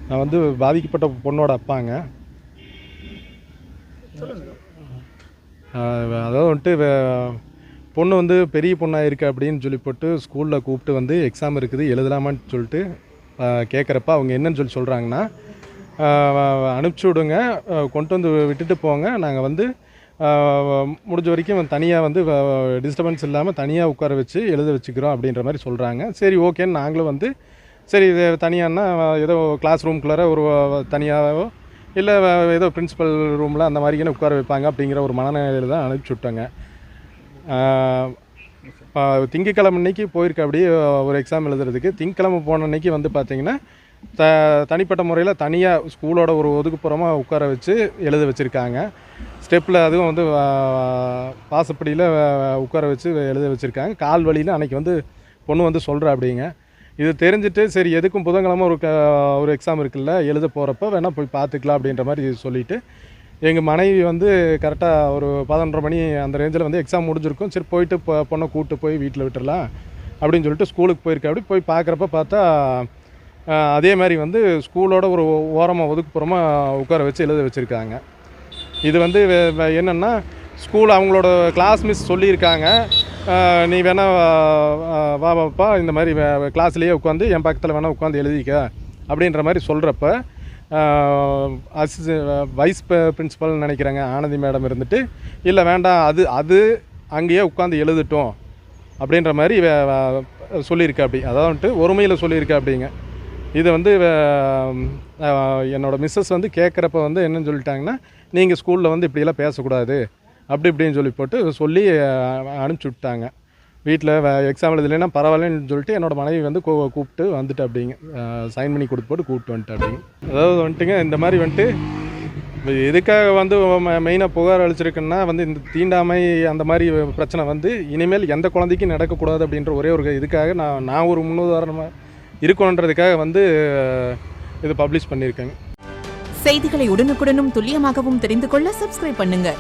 நான் வந்து பாதிக்கப்பட்ட பொண்ணோட அப்பாங்க. அதாவது வந்துட்டு பொண்ணு வந்து பெரிய பொண்ணாக இருக்குது அப்படின்னு சொல்லி போட்டு ஸ்கூலில் கூப்பிட்டு வந்து எக்ஸாம் இருக்குது எழுதலாமான்னு சொல்லிட்டு கேட்குறப்ப அவங்க என்னன்னு சொல்கிறாங்கன்னா, அனுப்பிச்சி விடுங்க, கொண்டு வந்து விட்டுட்டு போங்க, நாங்கள் வந்து முடிஞ்ச வரைக்கும் தனியாக வந்து டிஸ்டர்பன்ஸ் இல்லாமல் தனியாக உட்கார வச்சு எழுத வச்சுக்கிறோம் அப்படின்ற மாதிரி சொல்கிறாங்க. சரி ஓகேன்னு நாங்களும் வந்து சரி இது தனியானா ஏதோ கிளாஸ் ரூம்குள்ளார ஒரு தனியாகவோ இல்லை ஏதோ பிரின்ஸிபல் ரூமில் அந்த மாதிரின்னு உட்கார வைப்பாங்க அப்படிங்கிற ஒரு மனநிலையில் தான் அனுப்பிச்சி விட்டாங்க. திங்கக்கிழமை அன்னைக்கு போயிருக்க அப்படியே ஒரு எக்ஸாம் எழுதுறதுக்கு. திங்கக்கிழமை போன அன்னைக்கு வந்து பார்த்திங்கன்னா தனிப்பட்ட முறையில் தனியாக ஸ்கூலோட ஒரு ஒதுக்குப்புறமாக உட்கார வச்சு எழுத வச்சுருக்காங்க. ஸ்டெப்பில் அதுவும் வந்து வாசப்படியில் உட்கார வச்சு எழுத வச்சுருக்காங்க. கால் வழியில் அன்றைக்கி வந்து பொண்ணு வந்து சொல்கிறா அப்படிங்க. இது தெரிஞ்சுட்டு சரி எதுக்கும் புதன்கிழமை ஒரு எக்ஸாம் இருக்குல்ல, எழுத போகிறப்ப வேணால் போய் பார்த்துக்கலாம் அப்படின்ற மாதிரி சொல்லிவிட்டு எங்கள் மனைவி வந்து கரெக்டாக ஒரு 11:30 மணி அந்த ரேஞ்சில் வந்து எக்ஸாம் முடிஞ்சிருக்கும். சரி போயிட்டு பொண்ணை கூப்பிட்டு போய் வீட்டில் விட்டுடலாம் அப்படின்னு சொல்லிட்டு ஸ்கூலுக்கு போயிருக்கா. அப்படி போய் பார்க்குறப்ப பார்த்தா அதே மாதிரி வந்து ஸ்கூலோட ஒரு ஓரமாக ஒதுக்குப்புறமாக உட்கார வச்சு எழுத வச்சுருக்காங்க. இது வந்து என்னென்னா ஸ்கூல் அவங்களோட கிளாஸ் மிஸ் சொல்லியிருக்காங்க, நீ வேணால் வாப்பா இந்த மாதிரி கிளாஸ்லேயே உட்காந்து என் பக்கத்தில் வேணால் உட்காந்து எழுதிக்க அப்படின்ற மாதிரி சொல்கிறப்ப வைஸ் பிரின்ஸிபல்னு நினைக்கிறாங்க ஆனந்தி மேடம் இருந்துட்டு, இல்லை வேண்டாம் அது அங்கேயே உட்காந்து எழுதட்டும் அப்படின்ற மாதிரி சொல்லியிருக்கா. அப்படி அதாவது வந்துட்டு ஒருமையில் சொல்லியிருக்கா அப்படிங்க. இதை வந்து என்னோடய மிஸ்ஸஸ் வந்து கேட்குறப்ப வந்து என்னன்னு சொல்லிட்டாங்கன்னா, நீங்கள் ஸ்கூலில் வந்து இப்படியெல்லாம் பேசக்கூடாது அப்படி இப்படின்னு சொல்லி அனுப்பிச்சி விட்டாங்க. வீட்டில் எக்ஸாம் எழுதலைன்னா பரவாயில்லன்னு சொல்லிட்டு என்னோடய மனைவி வந்து கூப்பிட்டு வந்துட்டு அப்படிங்க சைன் பண்ணி கொடுத்து போட்டு கூப்பிட்டு வந்துட்டு அப்படிங்க. அதாவது வந்துட்டுங்க இந்த மாதிரி வந்துட்டு எதுக்காக வந்து மெயினாக புகார் அளிச்சிருக்குன்னா வந்து இந்த தீண்டாமை அந்த மாதிரி பிரச்சனை வந்து இனிமேல் எந்த குழந்தைக்கும் நடக்கக்கூடாது அப்படின்ற ஒரே ஒரு இதுக்காக நான் ஒரு முன்னுதாரணமாக இருக்கணுன்றதுக்காக வந்து இது பப்ளிஷ் பண்ணியிருக்கேங்க. செய்திகளை உடனுக்குடனும் துல்லியமாகவும் தெரிந்து கொள்ள சப்ஸ்கிரைப் பண்ணுங்க.